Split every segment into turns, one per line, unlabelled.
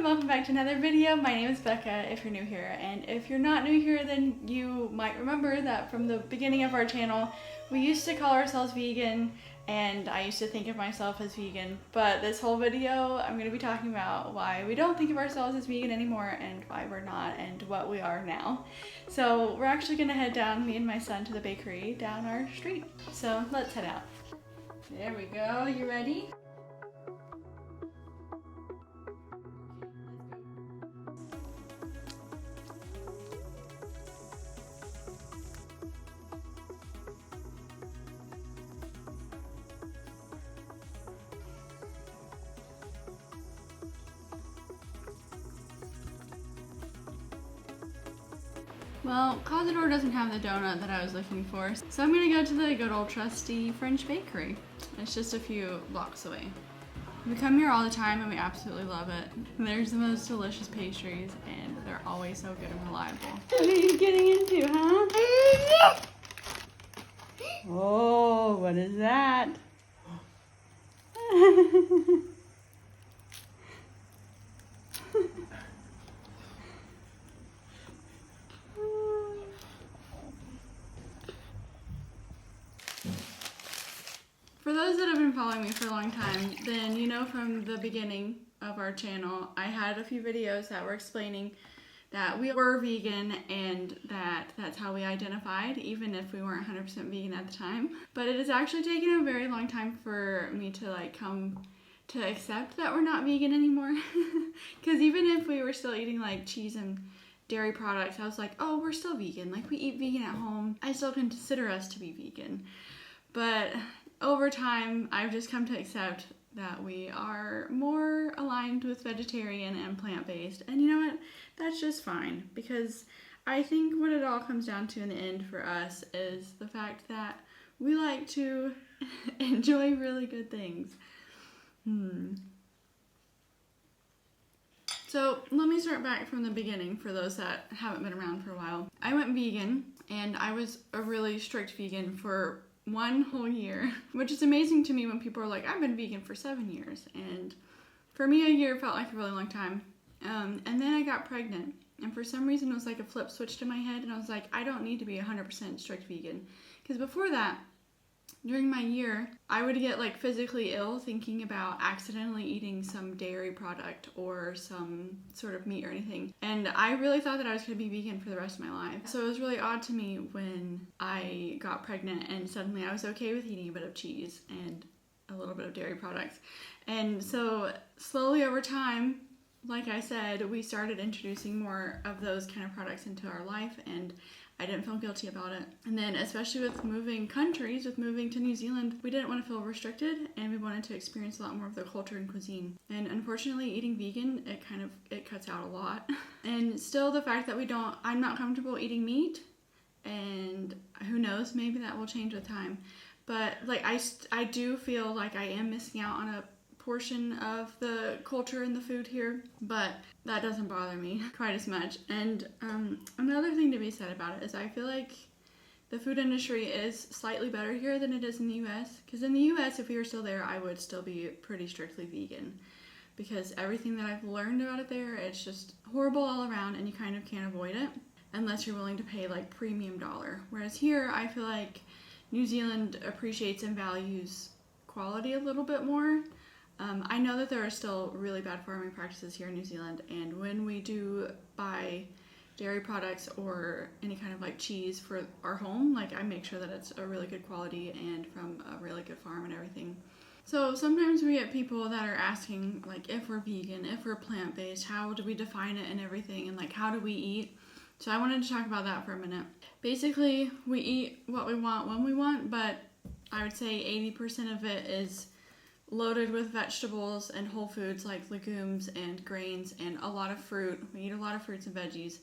and welcome back to another video. My name is Becca if you're new here, and if you're not new here then you might remember that from the beginning of our channel we used to call ourselves vegan, and I used to think of myself as vegan, but this whole video I'm going to be talking about why we don't think of ourselves as vegan anymore and why we're not and what we are now. So we're actually going to head down, me and my son, to the bakery down our street. So let's head out. There we go. You ready? Well, Closetdoor doesn't have the donut that I was looking for, so I'm gonna go to the good old trusty French bakery. It's just a few blocks away. We come here all the time and we absolutely love it. There's the most delicious pastries and they're always so good and reliable. What are you getting into, huh? Oh, what is that? For those that have been following me for a long time, then you know from the beginning of our channel, I had a few videos that were explaining that we were vegan and that's how we identified, even if we weren't 100% vegan at the time. But it has actually taken a very long time for me to come to accept that we're not vegan anymore. Because even if we were still eating like cheese and dairy products, I was like, oh, we're still vegan. Like, we eat vegan at home. I still consider us to be vegan. But over time, I've just come to accept that we are more aligned with vegetarian and plant-based. And you know what? That's just fine, because I think what it all comes down to in the end for us is the fact that we like to enjoy really good things. So let me start back from the beginning for those that haven't been around for a while. I went vegan, and I was a really strict vegan for 1 whole year, which is amazing to me when people are like, I've been vegan for 7 years. And for me, a year felt like a really long time. And then I got pregnant, and for some reason it was like a flip switched in my head, and I was like, I don't need to be 100% strict vegan. Because before that, during my year, I would get like physically ill thinking about accidentally eating some dairy product or some sort of meat or anything. And I really thought that I was going to be vegan for the rest of my life. So it was really odd to me when I got pregnant and suddenly I was okay with eating a bit of cheese and a little bit of dairy products. And so slowly over time, like I said, we started introducing more of those kind of products into our life, and I didn't feel guilty about it. And then especially with moving countries, with moving to New Zealand, we didn't want to feel restricted, and we wanted to experience a lot more of the culture and cuisine. And unfortunately, eating vegan, it cuts out a lot. And still the fact that I'm not comfortable eating meat, and who knows, maybe that will change with time. But like I do feel like I am missing out on a portion of the culture and the food here, but that doesn't bother me quite as much. And another thing to be said about it is I feel like the food industry is slightly better here than it is in the US, because in the US, if we were still there, I would still be pretty strictly vegan, because everything that I've learned about it there, it's just horrible all around, and you kind of can't avoid it unless you're willing to pay like premium dollar. Whereas here, I feel like New Zealand appreciates and values quality a little bit more. I know that there are still really bad farming practices here in New Zealand, and when we do buy dairy products or any kind of like cheese for our home, like I make sure that it's a really good quality and from a really good farm and everything. So sometimes we get people that are asking like if we're vegan, if we're plant-based, how do we define it and everything, and like how do we eat? So I wanted to talk about that for a minute. Basically, we eat what we want when we want, but I would say 80% of it is loaded with vegetables and whole foods like legumes and grains and a lot of fruit. We eat a lot of fruits and veggies.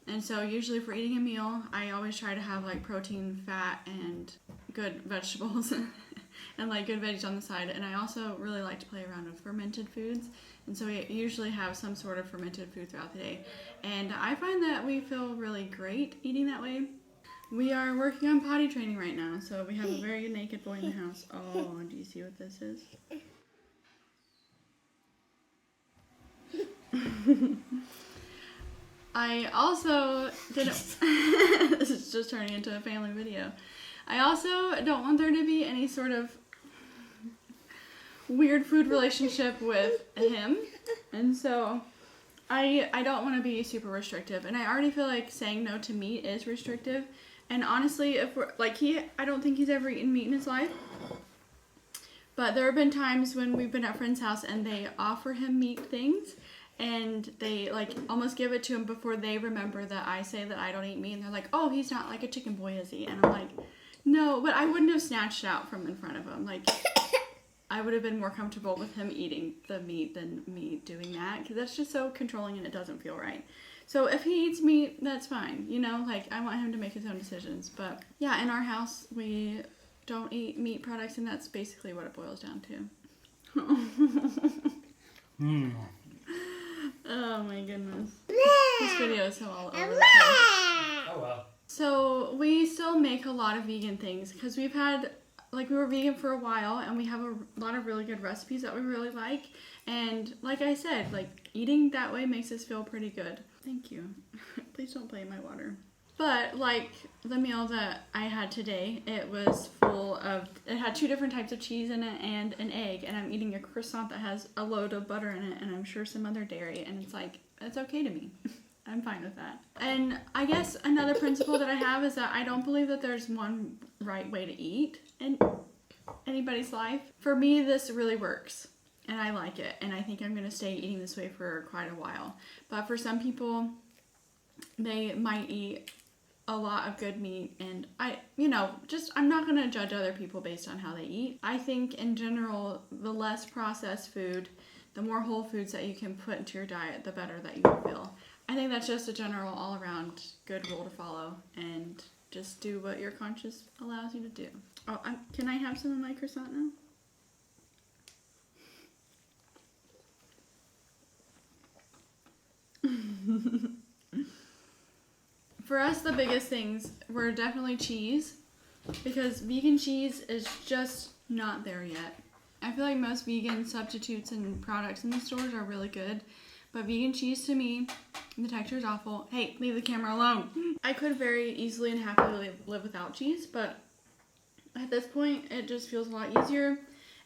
And so usually if we're eating a meal, I always try to have like protein, fat, and good vegetables and like good veggies on the side. And I also really like to play around with fermented foods. And so we usually have some sort of fermented food throughout the day. And I find that we feel really great eating that way. We are working on potty training right now, so we have a very naked boy in the house. Oh, do you see what this is? I also didn't. This is just turning into a family video. I also don't want there to be any sort of weird food relationship with him, and so I don't want to be super restrictive. And I already feel like saying no to meat is restrictive. And honestly, if we're like I don't think he's ever eaten meat in his life. But there have been times when we've been at friends' house and they offer him meat things. And they like almost give it to him before they remember that I say that I don't eat meat. And they're like, oh, he's not like a chicken boy, is he? And I'm like, no, but I wouldn't have snatched it out from in front of him. Like, I would have been more comfortable with him eating the meat than me doing that. Because that's just so controlling and it doesn't feel right. So if he eats meat, that's fine. You know, like I want him to make his own decisions. But yeah, in our house, we don't eat meat products. And that's basically what it boils down to. Oh my goodness. This video is so all over the place.
Oh well.
So we still make a lot of vegan things because we were vegan for a while and we have a lot of really good recipes that we really like. And like I said, like eating that way makes us feel pretty good. Thank you. Please don't play in my water. But like the meal that I had today, it had 2 different types of cheese in it and an egg, and I'm eating a croissant that has a load of butter in it and I'm sure some other dairy, and it's okay to me. I'm fine with that. And I guess another principle that I have is that I don't believe that there's one right way to eat in anybody's life. For me, this really works and I like it, and I think I'm going to stay eating this way for quite a while. But for some people, they might eat a lot of good meat, and I'm not going to judge other people based on how they eat. I think in general, the less processed food, the more whole foods that you can put into your diet, the better that you will feel. I think that's just a general all around good rule to follow, and just do what your conscience allows you to do. Oh, can I have some of my croissant now? For us, the biggest things were definitely cheese, because vegan cheese is just not there yet. I feel like most vegan substitutes and products in the stores are really good, but vegan cheese to me, the texture is awful. Hey, leave the camera alone. I could very easily and happily live without cheese, but at this point, it just feels a lot easier,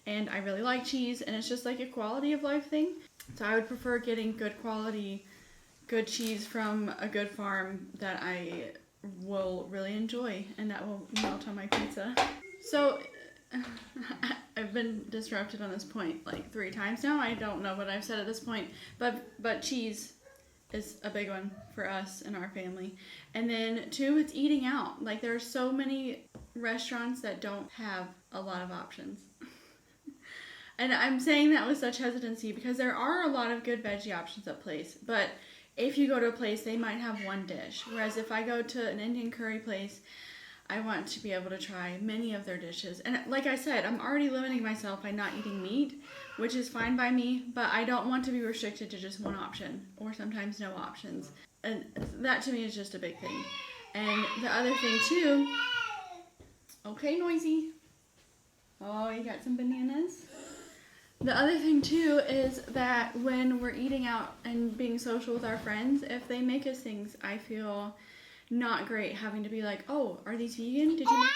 and I really like cheese, and it's just like a quality of life thing. So I would prefer getting good quality, good cheese from a good farm that I will really enjoy and that will melt on my pizza. So I've been disrupted on this point like 3 times now. I don't know what I've said at this point, but cheese is a big one for us and our family. And then 2, it's eating out. Like there are so many restaurants that don't have a lot of options. And I'm saying that with such hesitancy because there are a lot of good veggie options at place, but if you go to a place, they might have one dish. Whereas if I go to an Indian curry place, I want to be able to try many of their dishes. And like I said, I'm already limiting myself by not eating meat, which is fine by me, but I don't want to be restricted to just one option, or sometimes no options. And that to me is just a big thing. And the other thing too, okay, noisy. Oh, you got some bananas? The other thing too is that when we're eating out and being social with our friends, if they make us things, I feel not great having to be like, oh, are these vegan? Did you make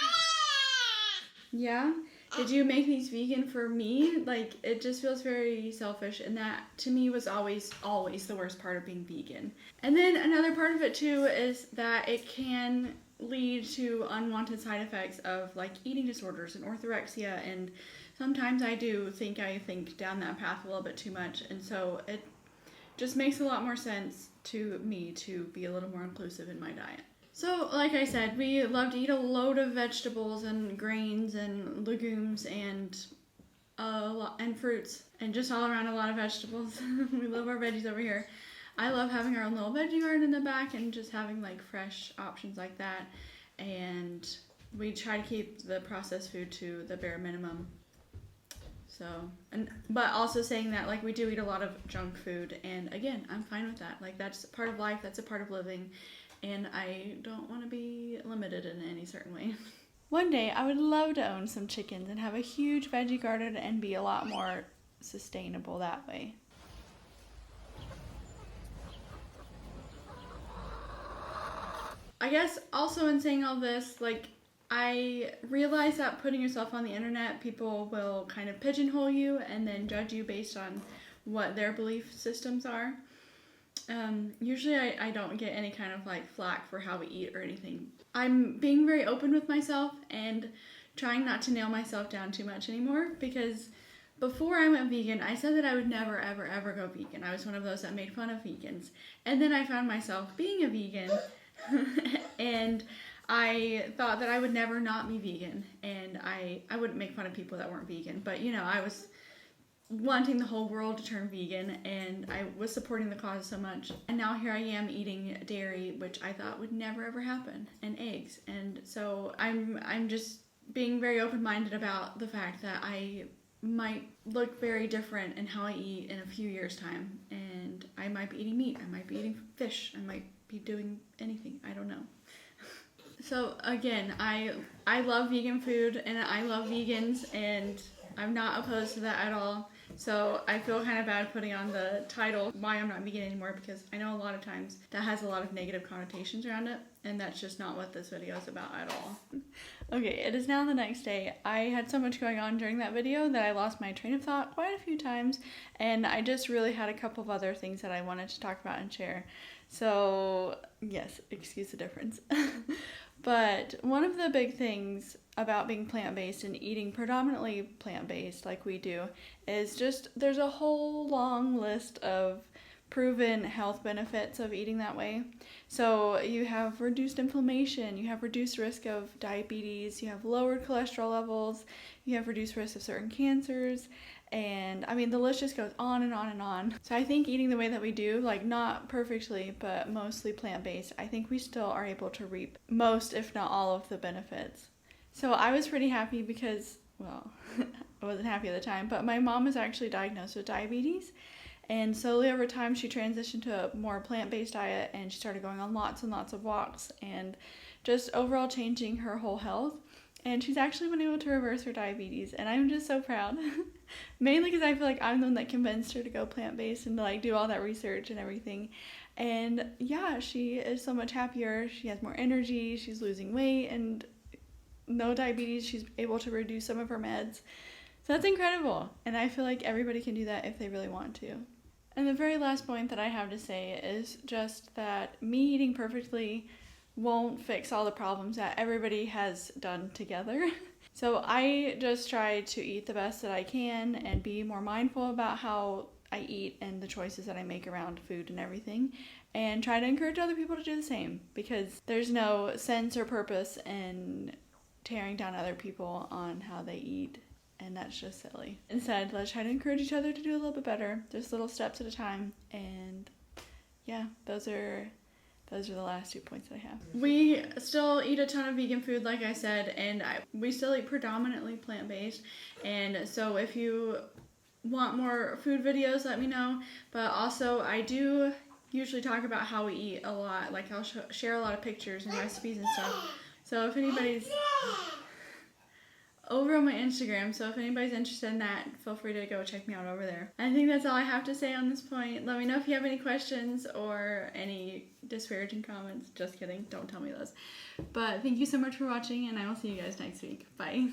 these? Yeah? Did you make these vegan for me? Like, it just feels very selfish, and that to me was always the worst part of being vegan. And then another part of it too is that it can lead to unwanted side effects of like eating disorders and orthorexia, and sometimes I think down that path a little bit too much, and so it just makes a lot more sense to me to be a little more inclusive in my diet. So like I said, we love to eat a load of vegetables and grains and legumes and fruits, and just all around a lot of vegetables. We love our veggies over here. I love having our own little veggie garden in the back and just having like fresh options like that, and we try to keep the processed food to the bare minimum. So, but also saying that like we do eat a lot of junk food, and again, I'm fine with that. Like that's part of life, that's a part of living, and I don't want to be limited in any certain way. One day I would love to own some chickens and have a huge veggie garden and be a lot more sustainable that way. I guess also in saying all this, like, I realize that putting yourself on the internet, people will kind of pigeonhole you and then judge you based on what their belief systems are. Usually I don't get any kind of like flack for how we eat or anything. I'm being very open with myself and trying not to nail myself down too much anymore, because before I went vegan, I said that I would never, ever, ever go vegan. I was one of those that made fun of vegans. And then I found myself being a vegan and I thought that I would never not be vegan, and I wouldn't make fun of people that weren't vegan, but you know, I was wanting the whole world to turn vegan, and I was supporting the cause so much, and now here I am eating dairy, which I thought would never ever happen, and eggs, and so I'm just being very open-minded about the fact that I might look very different in how I eat in a few years' time, and I might be eating meat, I might be eating fish, I might be doing anything, I don't know. So again, I love vegan food and I love vegans, and I'm not opposed to that at all. So I feel kind of bad putting on the title why I'm not vegan anymore, because I know a lot of times that has a lot of negative connotations around it, and that's just not what this video is about at all. Okay, it is now the next day. I had so much going on during that video that I lost my train of thought quite a few times, and I just really had a couple of other things that I wanted to talk about and share. So yes, excuse the difference. But one of the big things about being plant-based and eating predominantly plant-based like we do is just there's a whole long list of proven health benefits of eating that way. So you have reduced inflammation, you have reduced risk of diabetes, you have lowered cholesterol levels, you have reduced risk of certain cancers, and I mean the list just goes on and on and on. So I think eating the way that we do, like not perfectly but mostly plant-based, I think we still are able to reap most if not all of the benefits. So I was pretty happy because, well, I wasn't happy at the time, but my mom was actually diagnosed with diabetes. And slowly over time, she transitioned to a more plant-based diet, and she started going on lots and lots of walks and just overall changing her whole health. And she's actually been able to reverse her diabetes, and I'm just so proud. Mainly because I feel like I'm the one that convinced her to go plant-based and to like do all that research and everything. And yeah, she is so much happier. She has more energy, she's losing weight, and no diabetes. She's able to reduce some of her meds. So that's incredible. And I feel like everybody can do that if they really want to. And the very last point that I have to say is just that me eating perfectly won't fix all the problems that everybody has done together. So I just try to eat the best that I can and be more mindful about how I eat and the choices that I make around food and everything, and try to encourage other people to do the same, because there's no sense or purpose in tearing down other people on how they eat, and that's just silly. Instead, let's try to encourage each other to do a little bit better, just little steps at a time. And yeah, those are the last 2 points that I have. We still eat a ton of vegan food, like I said, and we still eat predominantly plant-based. And so if you want more food videos, let me know. But also, I do usually talk about how we eat a lot. Like, I'll share a lot of pictures and recipes and stuff. So if anybody's over on my Instagram, so if anybody's interested in that, feel free to go check me out over there. I think that's all I have to say on this point. Let me know if you have any questions or any disparaging comments. Just kidding, don't tell me those. But thank you so much for watching, and I will see you guys next week. Bye.